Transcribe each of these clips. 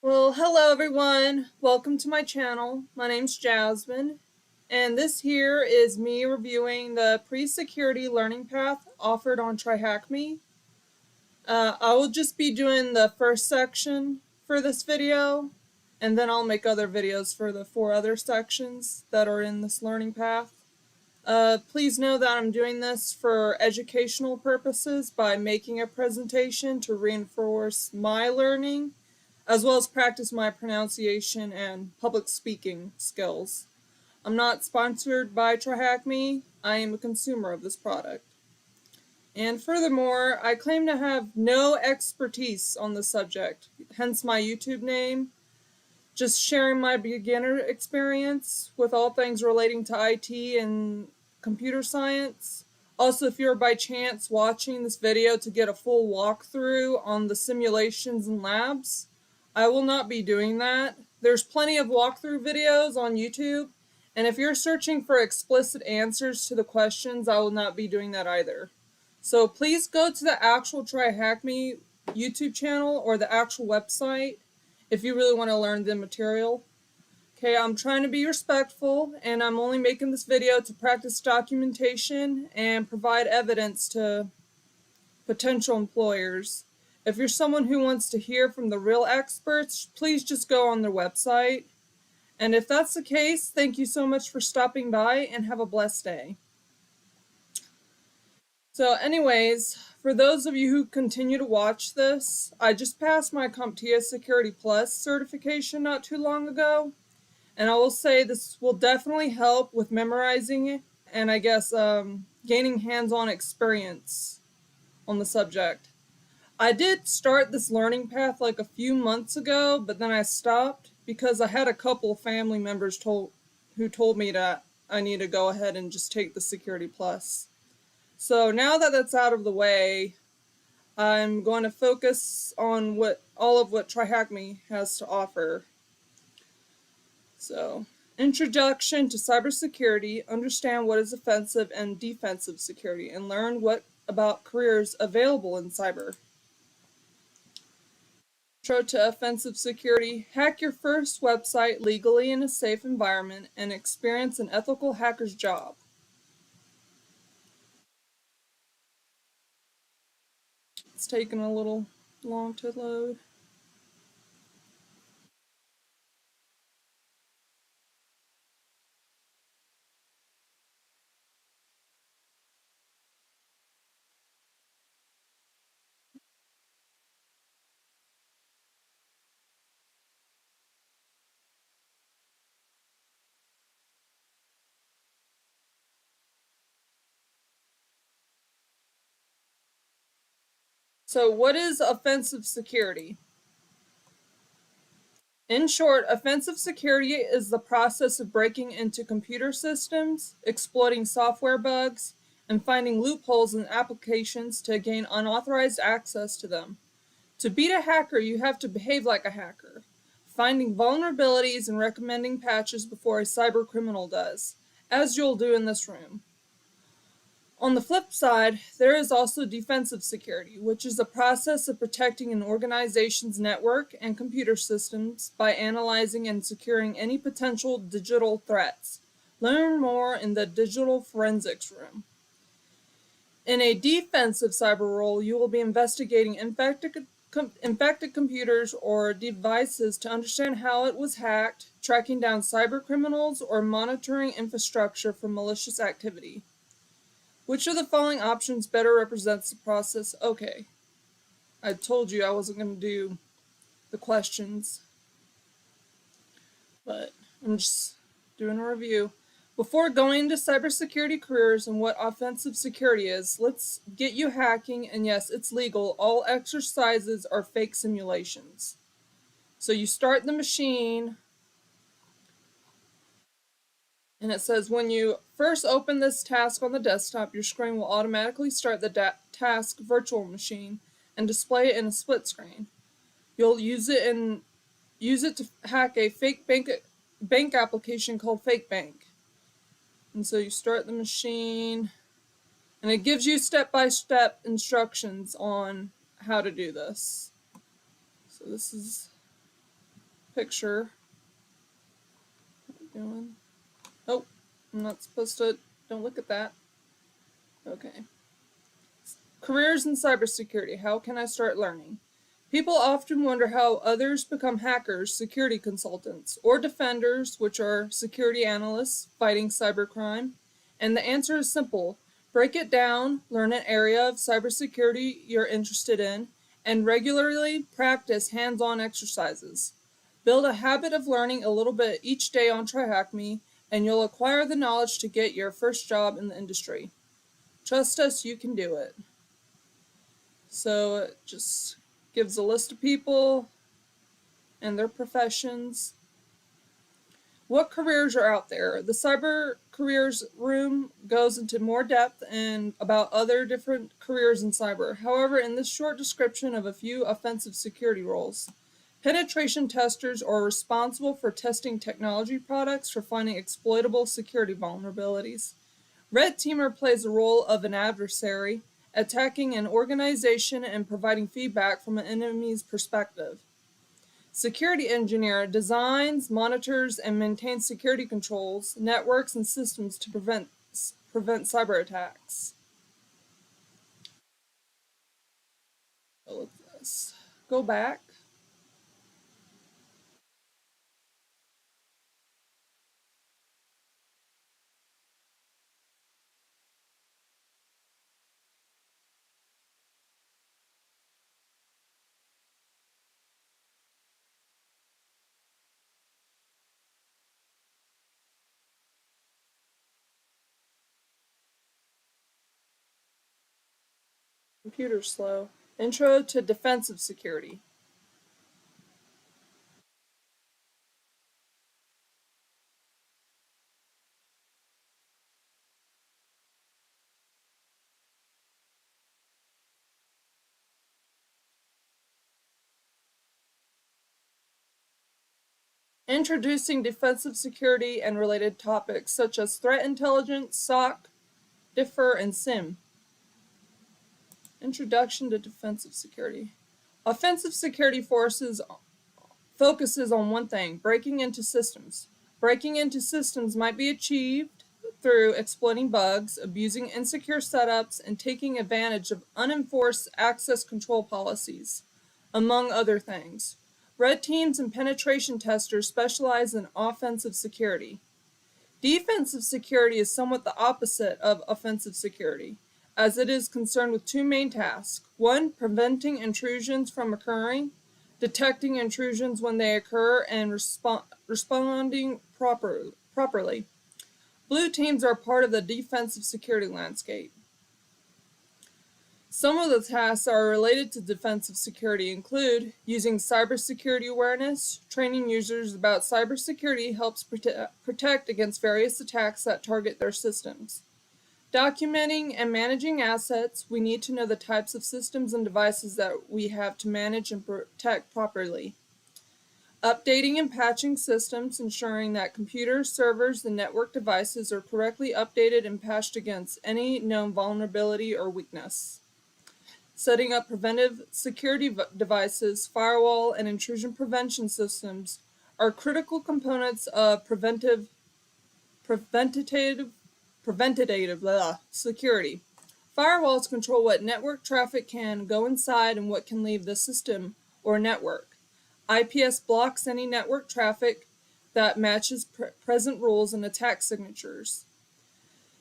Well, hello everyone. Welcome to my channel. My name's Jasmine, and this here is me reviewing the pre-security learning path offered on TryHackMe. I will just be doing the first section for this video, and then I'll make other videos for the 4 other sections that are in this learning path. Please know that I'm doing this for educational purposes by making a presentation to reinforce my learning as well as practice my pronunciation and public speaking skills. I'm not sponsored by TryHackMe. I am a consumer of this product. And furthermore, I claim to have no expertise on the subject, hence my YouTube name. Just sharing my beginner experience with all things relating to IT and computer science. Also, if you're by chance watching this video to get a full walkthrough on the simulations and labs, I will not be doing that. There's plenty of walkthrough videos on YouTube, and if you're searching for explicit answers to the questions, I will not be doing that either. So please go to the actual TryHackMe YouTube channel or the actual website if you really want to learn the material. Okay, I'm trying to be respectful, and I'm only making this video to practice documentation and provide evidence to potential employers. If you're someone who wants to hear from the real experts, please just go on their website. And if that's the case, thank you so much for stopping by and have a blessed day. So anyways, for those of you who continue to watch this, I just passed my CompTIA Security Plus certification not too long ago. And I will say this will definitely help with memorizing and I guess gaining hands-on experience on the subject. I did start this learning path like a few months ago, but then I stopped because I had a couple of family members who told me that I need to go ahead and just take the Security Plus. So now that that's out of the way, I'm going to focus on all of what TryHackMe has to offer. So, introduction to cybersecurity, understand what is offensive and defensive security, and learn what about careers available in cyber. Intro to offensive security, hack your first website legally in a safe environment and experience an ethical hacker's job. It's taking a little long to load. So, what is offensive security? In short, offensive security is the process of breaking into computer systems, exploiting software bugs, and finding loopholes in applications to gain unauthorized access to them. To beat a hacker, you have to behave like a hacker, finding vulnerabilities and recommending patches before a cyber criminal does, as you'll do in this room. On the flip side, there is also defensive security, which is the process of protecting an organization's network and computer systems by analyzing and securing any potential digital threats. Learn more in the digital forensics room. In a defensive cyber role, you will be investigating infected computers or devices to understand how it was hacked, tracking down cyber criminals, or monitoring infrastructure for malicious activity. Which of the following options better represents the process? Okay, I told you I wasn't going to do the questions, but I'm just doing a review. Before going into cybersecurity careers and what offensive security is, let's get you hacking, and yes, it's legal. All exercises are fake simulations. So you start the machine, and it says when you first open this task on the desktop, your screen will automatically start the task virtual machine and display it in a split screen. You'll use it to hack a fake bank application called Fake Bank. And so you start the machine, and it gives you step-by-step instructions on how to do this. So this is picture. Oh, I'm not supposed to. Don't look at that. Okay. Careers in cybersecurity. How can I start learning? People often wonder how others become hackers, security consultants, or defenders, which are security analysts fighting cybercrime. And the answer is simple. Break it down, learn an area of cybersecurity you're interested in, and regularly practice hands-on exercises. Build a habit of learning a little bit each day on TryHackMe, and you'll acquire the knowledge to get your first job in the industry. Trust us, you can do it. So it just gives a list of people and their professions. What careers are out there? The cyber careers room goes into more depth and about other different careers in cyber. However, in this short description of a few offensive security roles, penetration testers are responsible for testing technology products for finding exploitable security vulnerabilities. Red teamer plays the role of an adversary, attacking an organization and providing feedback from an enemy's perspective. Security engineer designs, monitors, and maintains security controls, networks, and systems to prevent cyber attacks. Let's go back. Computer slow. Intro to defensive security. Introducing defensive security and related topics such as threat intelligence, SOC, DIFR, and SIM. Introduction to defensive security. Offensive security forces focuses on one thing: breaking into systems. Breaking into systems might be achieved through exploiting bugs, abusing insecure setups, and taking advantage of unenforced access control policies, among other things. Red teams and penetration testers specialize in offensive security. Defensive security is somewhat the opposite of offensive security, as it is concerned with two main tasks. One, preventing intrusions from occurring, detecting intrusions when they occur, and responding properly. Blue teams are part of the defensive security landscape. Some of the tasks are related to defensive security include using cybersecurity awareness. Training users about cybersecurity helps protect against various attacks that target their systems. Documenting and managing assets. We need to know the types of systems and devices that we have to manage and protect properly. Updating and patching systems, ensuring that computers, servers, and network devices are correctly updated and patched against any known vulnerability or weakness. Setting up preventive security devices, firewall, and intrusion prevention systems are critical components of preventative security. Firewalls control what network traffic can go inside and what can leave the system or network. IPS blocks any network traffic that matches present rules and attack signatures.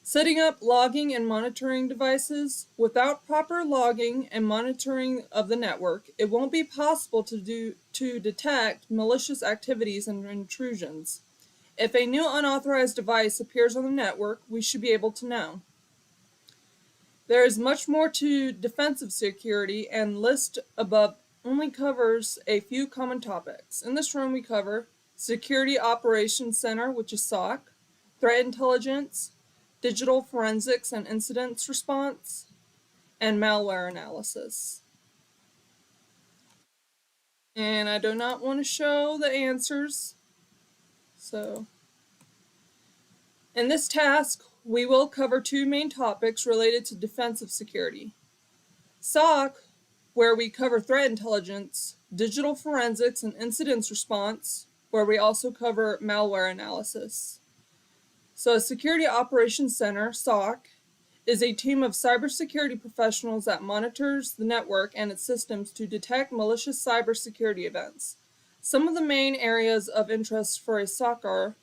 Setting up logging and monitoring devices. Without proper logging and monitoring of the network, it won't be possible to detect malicious activities and intrusions. If a new unauthorized device appears on the network, we should be able to know. There is much more to defensive security, and list above only covers a few common topics. In this room we cover Security Operations Center, which is SOC, threat intelligence, digital forensics and incident response, and malware analysis. And I do not want to show the answers. So, in this task, we will cover two main topics related to defensive security. SOC where we cover threat intelligence, digital forensics and incident response, where we also cover malware analysis. So a Security Operations Center, SOC, is a team of cybersecurity professionals that monitors the network and its systems to detect malicious cybersecurity events. Some of the main areas of interest for a SOC are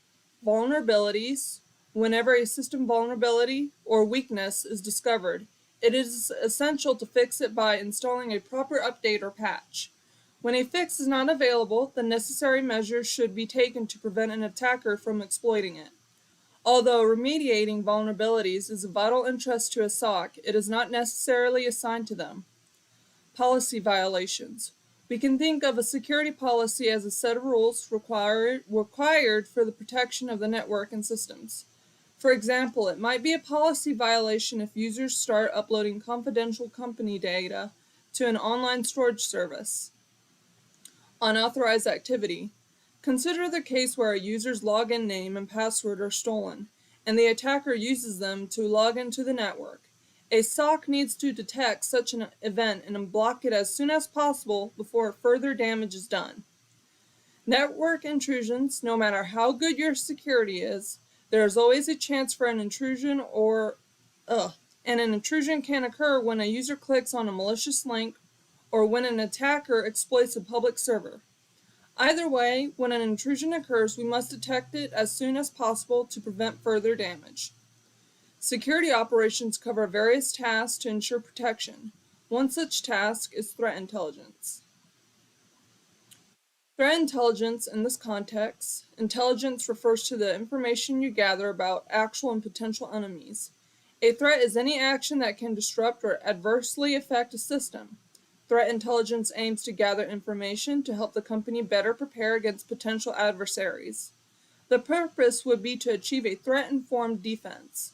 vulnerabilities. Whenever a system vulnerability or weakness is discovered, it is essential to fix it by installing a proper update or patch. When a fix is not available, the necessary measures should be taken to prevent an attacker from exploiting it. Although remediating vulnerabilities is of vital interest to a SOC, it is not necessarily assigned to them. Policy violations. We can think of a security policy as a set of rules required for the protection of the network and systems. For example, it might be a policy violation if users start uploading confidential company data to an online storage service. Unauthorized activity. Consider the case where a user's login name and password are stolen, and the attacker uses them to log into the network. A SOC needs to detect such an event and block it as soon as possible before further damage is done. Network intrusions. No matter how good your security is, there is always a chance for an intrusion and an intrusion can occur when a user clicks on a malicious link or when an attacker exploits a public server. Either way, when an intrusion occurs, we must detect it as soon as possible to prevent further damage. Security operations cover various tasks to ensure protection. One such task is threat intelligence. Threat intelligence in this context, intelligence refers to the information you gather about actual and potential enemies. A threat is any action that can disrupt or adversely affect a system. Threat intelligence aims to gather information to help the company better prepare against potential adversaries. The purpose would be to achieve a threat-informed defense.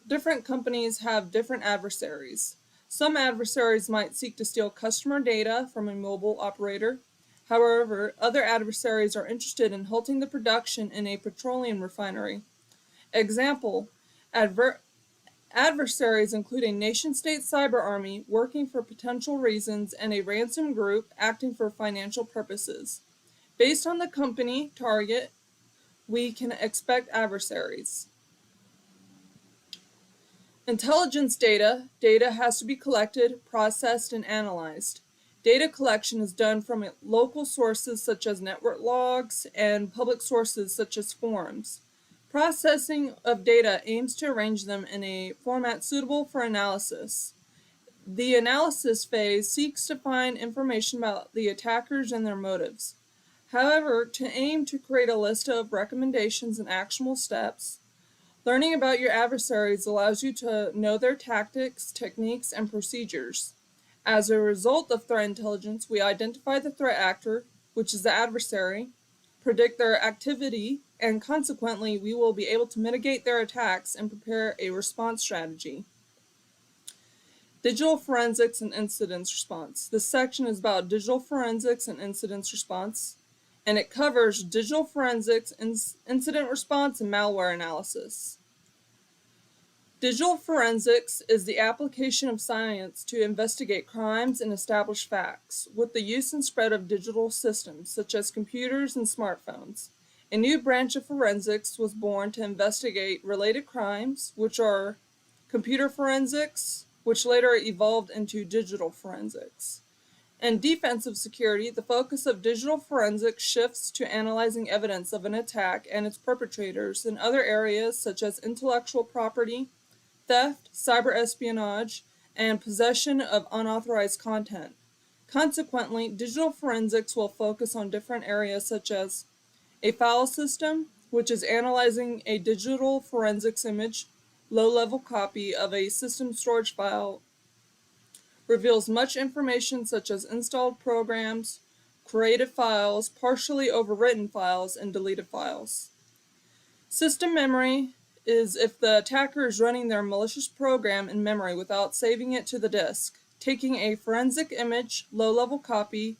Different companies have different adversaries. Some adversaries might seek to steal customer data from a mobile operator. However, other adversaries are interested in halting the production in a petroleum refinery. Example, adversaries include a nation-state cyber army working for potential reasons and a ransom group acting for financial purposes. Based on the company target, we can expect adversaries. Intelligence data. Data has to be collected, processed, and analyzed. Data collection is done from local sources such as network logs and public sources such as forums. Processing of data aims to arrange them in a format suitable for analysis. The analysis phase seeks to find information about the attackers and their motives. However, to aim to create a list of recommendations and actionable steps, learning about your adversaries allows you to know their tactics, techniques, and procedures. As a result of threat intelligence, we identify the threat actor, which is the adversary, predict their activity, and consequently, we will be able to mitigate their attacks and prepare a response strategy. Digital forensics and incident response. This section is about digital forensics and incident response, and it covers digital forensics, incident response, and malware analysis. Digital forensics is the application of science to investigate crimes and establish facts, with the use and spread of digital systems, such as computers and smartphones. A new branch of forensics was born to investigate related crimes, which are computer forensics, which later evolved into digital forensics. In defensive security, the focus of digital forensics shifts to analyzing evidence of an attack and its perpetrators in other areas such as intellectual property, theft, cyber espionage, and possession of unauthorized content. Consequently, digital forensics will focus on different areas such as a file system, which is analyzing a digital forensics image, low-level copy of a system storage file reveals much information such as installed programs, created files, partially overwritten files, and deleted files. System memory is if the attacker is running their malicious program in memory without saving it to the disk. Taking a forensic image, low-level copy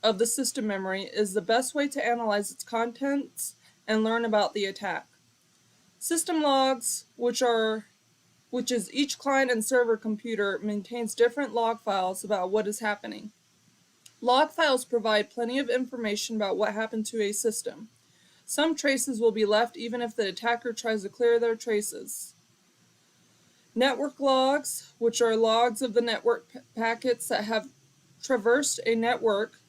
of the system memory is the best way to analyze its contents and learn about the attack. System logs, which are which is each client and server computer maintains different log files about what is happening. Log files provide plenty of information about what happened to a system. Some traces will be left even if the attacker tries to clear their traces. Network logs, which are logs of the network packets that have traversed a network,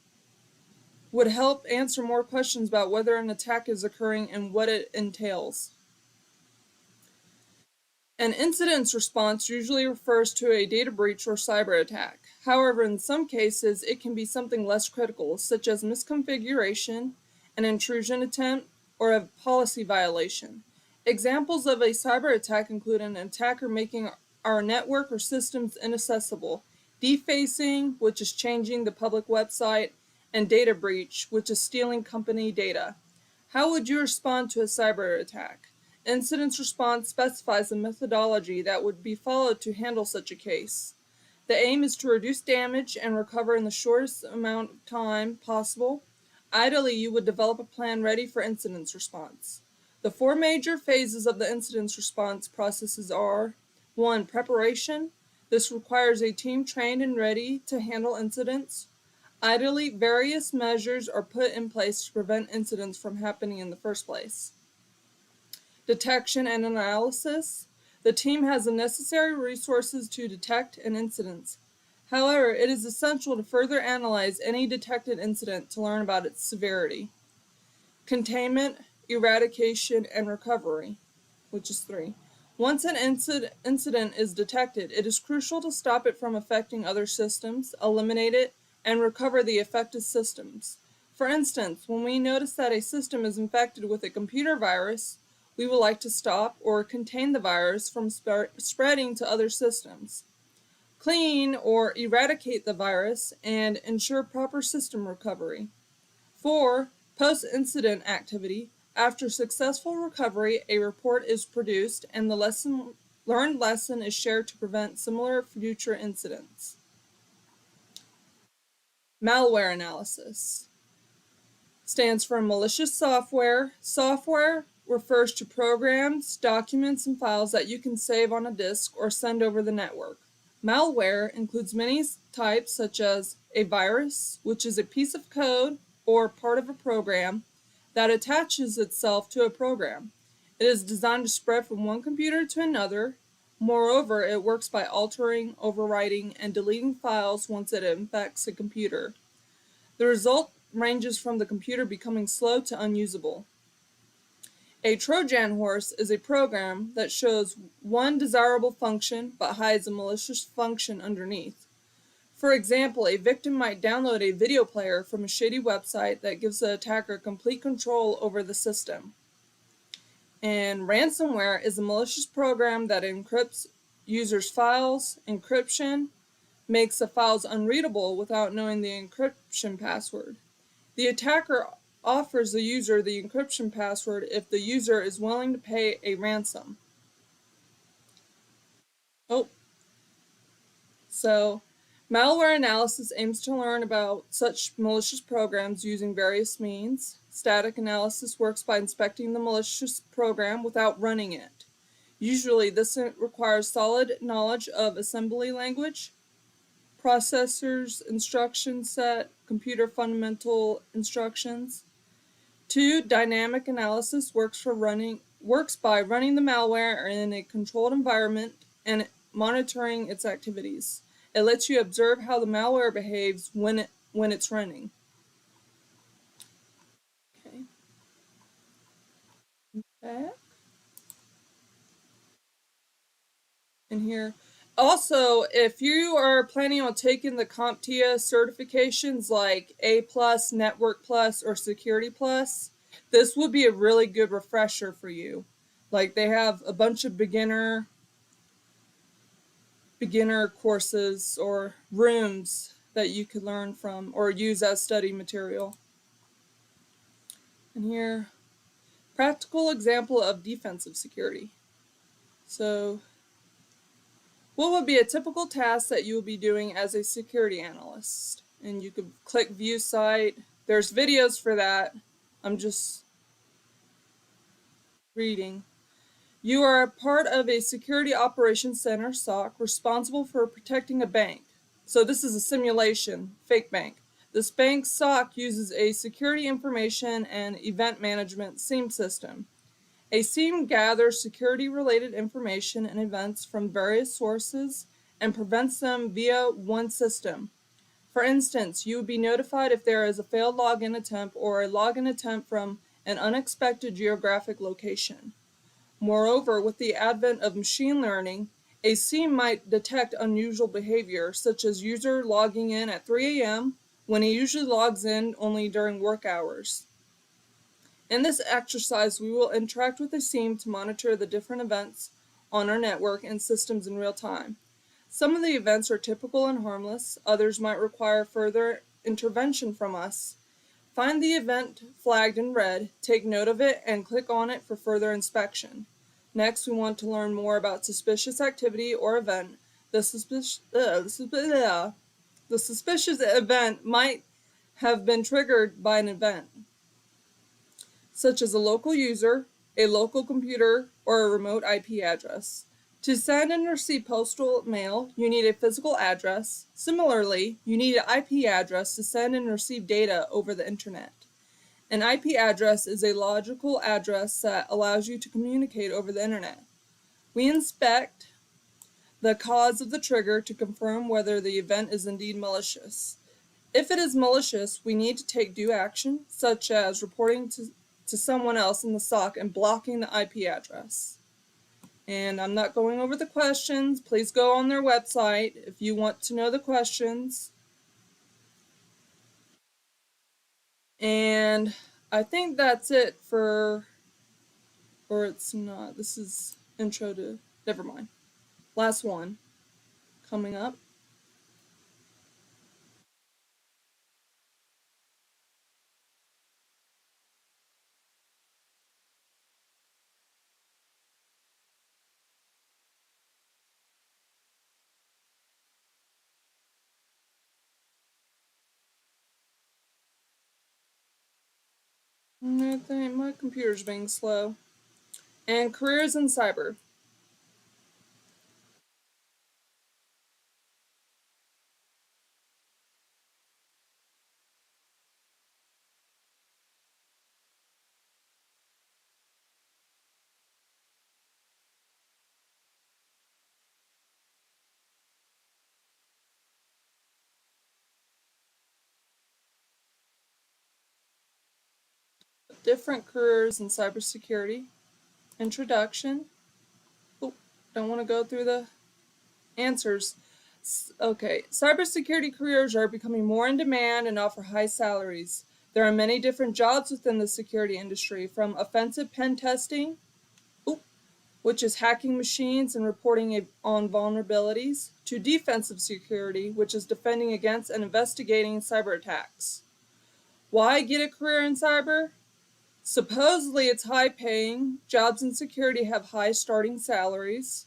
would help answer more questions about whether an attack is occurring and what it entails. An incident response usually refers to a data breach or cyber attack. However, in some cases, it can be something less critical, such as misconfiguration, an intrusion attempt, or a policy violation. Examples of a cyber attack include an attacker making our network or systems inaccessible, defacing, which is changing the public website, and data breach, which is stealing company data. How would you respond to a cyber attack? Incident response specifies the methodology that would be followed to handle such a case. The aim is to reduce damage and recover in the shortest amount of time possible. Ideally, you would develop a plan ready for incident response. The four major phases of the incident response processes are: 1. Preparation. This requires a team trained and ready to handle incidents. Ideally, various measures are put in place to prevent incidents from happening in the first place. Detection and analysis. The team has the necessary resources to detect an incident. However, it is essential to further analyze any detected incident to learn about its severity. Containment, eradication, and recovery, which is 3. Once an incident is detected, it is crucial to stop it from affecting other systems, eliminate it, and recover the affected systems. For instance, when we notice that a system is infected with a computer virus, we would like to stop or contain the virus from spreading to other systems. Clean or eradicate the virus and ensure proper system recovery. 4. Post-incident activity. After successful recovery, a report is produced and the learned lesson is shared to prevent similar future incidents. Malware analysis stands for malicious software. Software refers to programs, documents, and files that you can save on a disk or send over the network. Malware includes many types, such as a virus, which is a piece of code or part of a program that attaches itself to a program. It is designed to spread from one computer to another. Moreover, it works by altering, overwriting, and deleting files once it infects a computer. The result ranges from the computer becoming slow to unusable. A Trojan horse is a program that shows one desirable function but hides a malicious function underneath. For example, a victim might download a video player from a shady website that gives the attacker complete control over the system. And ransomware is a malicious program that encrypts users' files. Encryption makes the files unreadable without knowing the encryption password. The attacker offers the user the encryption password if the user is willing to pay a ransom. So malware analysis aims to learn about such malicious programs using various means. Static analysis works by inspecting the malicious program without running it. Usually, this requires solid knowledge of assembly language, processor's instruction set, computer fundamental instructions. 2. Dynamic analysis works by running the malware in a controlled environment and monitoring its activities. It lets you observe how the malware behaves when it's running. Okay. Back. In here. Also, if you are planning on taking the CompTIA certifications like A+, Network Plus, or Security Plus, this would be a really good refresher for you. Like, they have a bunch of beginner courses or rooms that you could learn from or use as study material. And here, practical example of defensive security. So, what would be a typical task that you would be doing as a security analyst? And you could click view site. There's videos for that. I'm just reading. You are a part of a Security Operations Center, SOC, responsible for protecting a bank. So this is a simulation, fake bank. This bank SOC uses a security information and event management SIEM system. A SIEM gathers security-related information and events from various sources and prevents them via one system. For instance, you would be notified if there is a failed login attempt or a login attempt from an unexpected geographic location. Moreover, with the advent of machine learning, a SIEM might detect unusual behavior, such as user logging in at 3 a.m. when he usually logs in only during work hours. In this exercise, we will interact with the SIEM to monitor the different events on our network and systems in real time. Some of the events are typical and harmless, others might require further intervention from us. Find the event flagged in red, take note of it, and click on it for further inspection. Next, we want to learn more about suspicious activity or event. The suspicious event might have been triggered by an event, such as a local user, a local computer, or a remote IP address. To send and receive postal mail, you need a physical address. Similarly, you need an IP address to send and receive data over the internet. An IP address is a logical address that allows you to communicate over the internet. We inspect the cause of the trigger to confirm whether the event is indeed malicious. If it is malicious, we need to take due action, such as reporting to someone else in the SOC and blocking the IP address. And I'm not going over the questions. Please go on their website if you want to know the questions. And I think that's it for, or it's not. This is intro to, never mind. Last one coming up. I think my computer's being slow. And careers in cyber. Different careers in cybersecurity. Introduction. Oh, don't want to go through the answers. Okay, cybersecurity careers are becoming more in demand and offer high salaries. There are many different jobs within the security industry, from offensive pen testing, which is hacking machines and reporting on vulnerabilities, to defensive security, which is defending against and investigating cyber attacks. Why get a career in cyber? Supposedly it's high paying, jobs in security have high starting salaries.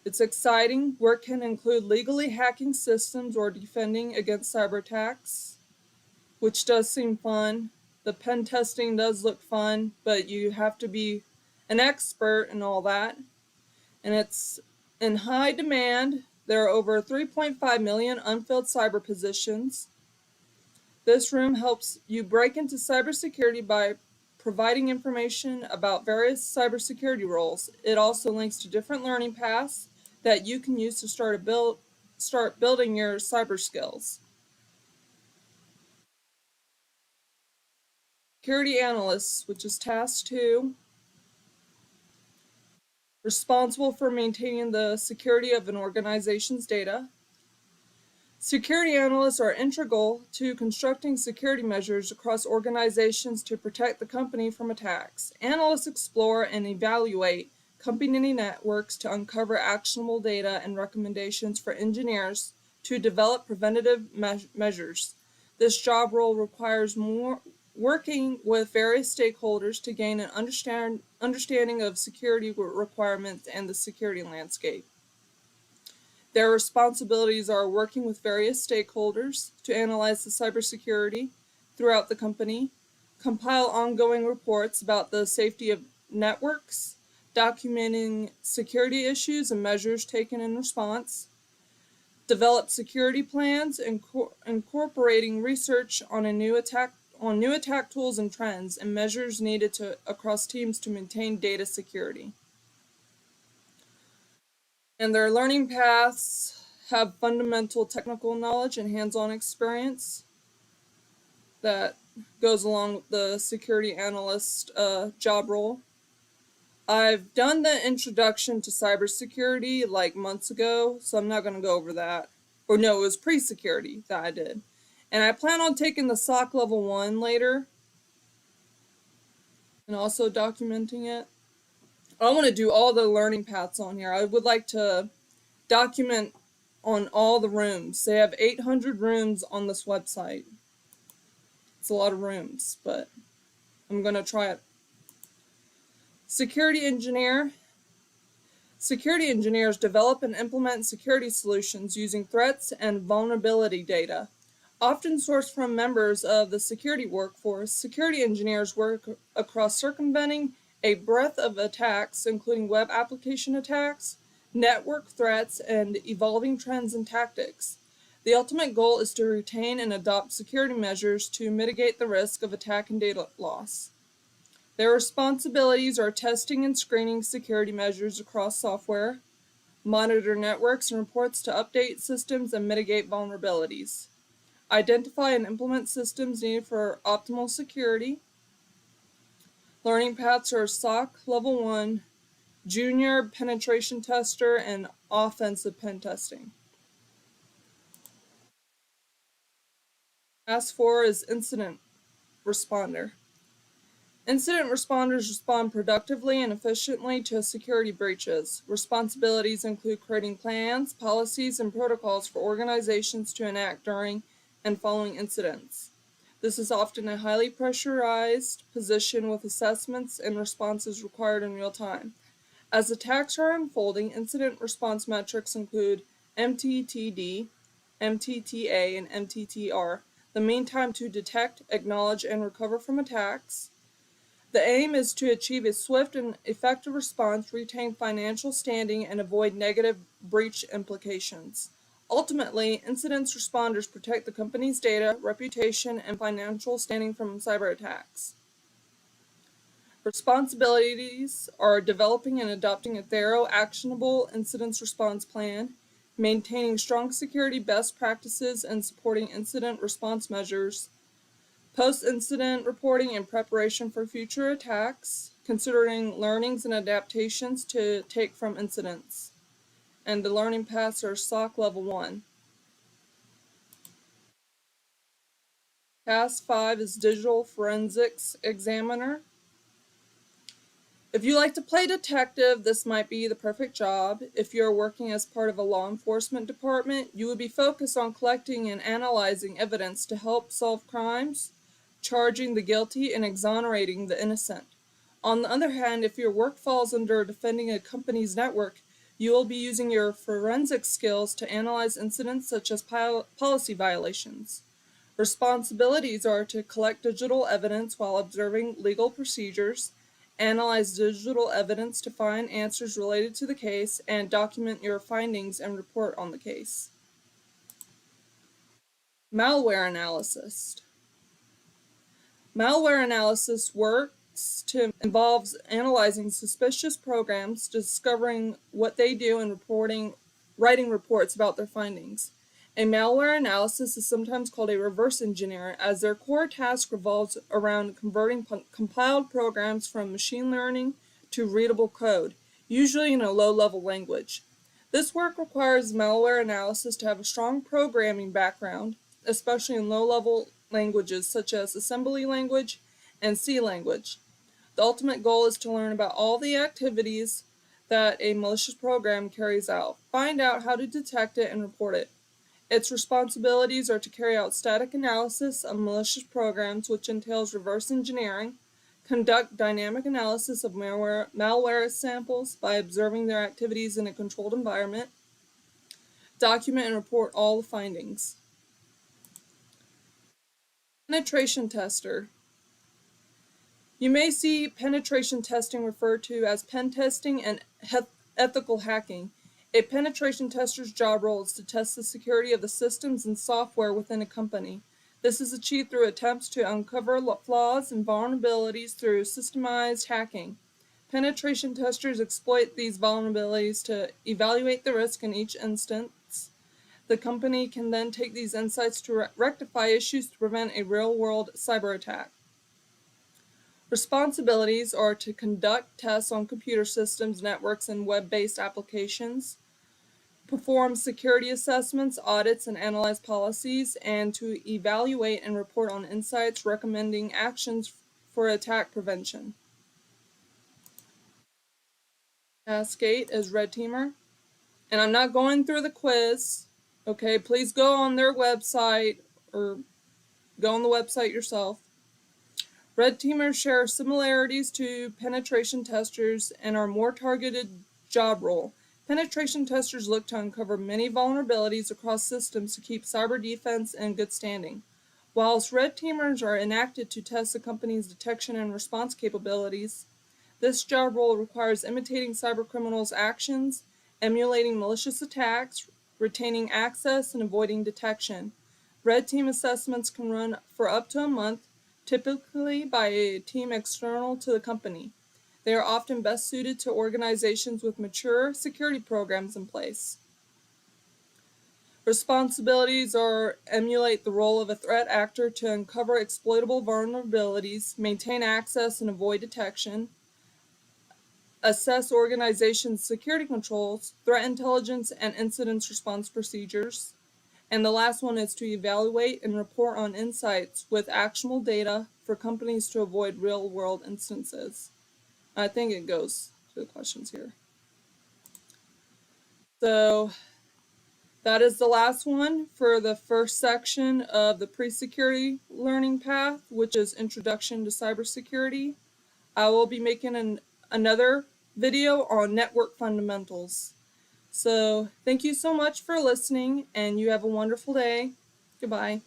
It's exciting. Work can include legally hacking systems or defending against cyber attacks, which does seem fun. The pen testing does look fun, but you have to be an expert and all that. And it's in high demand. There are over 3.5 million unfilled cyber positions. This room helps you break into cybersecurity by providing information about various cybersecurity roles. It also links to different learning paths that you can use to start building your cyber skills. Security analysts, which is task 2, responsible for maintaining the security of an organization's data. Security analysts are integral to constructing security measures across organizations to protect the company from attacks. Analysts explore and evaluate company networks to uncover actionable data and recommendations for engineers to develop preventative measures. This job role requires working with various stakeholders to gain an understanding of security requirements and the security landscape. Their responsibilities are working with various stakeholders to analyze the cybersecurity throughout the company, compile ongoing reports about the safety of networks, documenting security issues and measures taken in response, develop security plans, incorporating research on new attack tools and trends, and measures needed across teams to maintain data security. And their learning paths have fundamental technical knowledge and hands-on experience that goes along with the security analyst job role. I've done the introduction to cybersecurity like months ago, so I'm not going to go over that. Or no, it was pre-security that I did. And I plan on taking the SOC level 1 later and also documenting it. I want to do all the learning paths on here. I would like to document on all the rooms. They have 800 rooms on this website. It's a lot of rooms, but I'm going to try it. Security engineer. Security engineers develop and implement security solutions using threats and vulnerability data. Often sourced from members of the security workforce, security engineers work across circumventing a breadth of attacks, including web application attacks, network threats, and evolving trends and tactics. The ultimate goal is to retain and adopt security measures to mitigate the risk of attack and data loss. Their responsibilities are testing and screening security measures across software, monitor networks and reports to update systems and mitigate vulnerabilities, identify and implement systems needed for optimal security. Learning paths are SOC Level 1, Junior Penetration Tester, and Offensive Pen Testing. Task 4 is Incident Responder. Incident responders respond productively and efficiently to security breaches. Responsibilities include creating plans, policies, and protocols for organizations to enact during and following incidents. This is often a highly pressurized position with assessments and responses required in real time. As attacks are unfolding, incident response metrics include MTTD, MTTA, and MTTR, the mean time to detect, acknowledge, and recover from attacks. The aim is to achieve a swift and effective response, retain financial standing, and avoid negative breach implications. Ultimately, incident responders protect the company's data, reputation, and financial standing from cyber attacks. Responsibilities are developing and adopting a thorough, actionable incident response plan, maintaining strong security best practices, and supporting incident response measures, post-incident reporting and preparation for future attacks, considering learnings and adaptations to take from incidents. And the learning paths are SOC Level 1. Task 5 is Digital Forensics Examiner. If you like to play detective, this might be the perfect job. If you're working as part of a law enforcement department, you would be focused on collecting and analyzing evidence to help solve crimes, charging the guilty, and exonerating the innocent. On the other hand, if your work falls under defending a company's network, you will be using your forensic skills to analyze incidents such as policy violations. Responsibilities are to collect digital evidence while observing legal procedures, analyze digital evidence to find answers related to the case, and document your findings and report on the case. Malware analysis. Malware analysis involves analyzing suspicious programs, discovering what they do, and writing reports about their findings. A malware analysis is sometimes called a reverse engineer, as their core task revolves around converting compiled programs from machine learning to readable code, usually in a low-level language. This work requires malware analysis to have a strong programming background, especially in low-level languages such as assembly language and C language. The ultimate goal is to learn about all the activities that a malicious program carries out, find out how to detect it, and report it. Its responsibilities are to carry out static analysis of malicious programs, which entails reverse engineering, conduct dynamic analysis of malware samples by observing their activities in a controlled environment, document and report all the findings. Penetration tester. You may see penetration testing referred to as pen testing and ethical hacking. A penetration tester's job role is to test the security of the systems and software within a company. This is achieved through attempts to uncover flaws and vulnerabilities through systemized hacking. Penetration testers exploit these vulnerabilities to evaluate the risk in each instance. The company can then take these insights to rectify issues to prevent a real-world cyber attack. Responsibilities are to conduct tests on computer systems, networks, and web-based applications, perform security assessments, audits, and analyze policies, and to evaluate and report on insights, recommending actions for attack prevention. Task 8 is Red Teamer. And I'm not going through the quiz. Okay, please go on their website or go on the website yourself. Red teamers share similarities to penetration testers and are more targeted job role. Penetration testers look to uncover many vulnerabilities across systems to keep cyber defense in good standing, whilst red teamers are enacted to test a company's detection and response capabilities. This job role requires imitating cybercriminals' actions, emulating malicious attacks, retaining access, and avoiding detection. Red team assessments can run for up to a month, typically by a team external to the company. They are often best suited to organizations with mature security programs in place. Responsibilities are emulate the role of a threat actor to uncover exploitable vulnerabilities, maintain access, and avoid detection, assess organizations' security controls, threat intelligence, and incident response procedures. And the last one is to evaluate and report on insights with actionable data for companies to avoid real-world instances. I think it goes to the questions here. So that is the last one for the first section of the pre-security learning path, which is Introduction to Cybersecurity. I will be making another video on network fundamentals. So thank you so much for listening, and you have a wonderful day. Goodbye.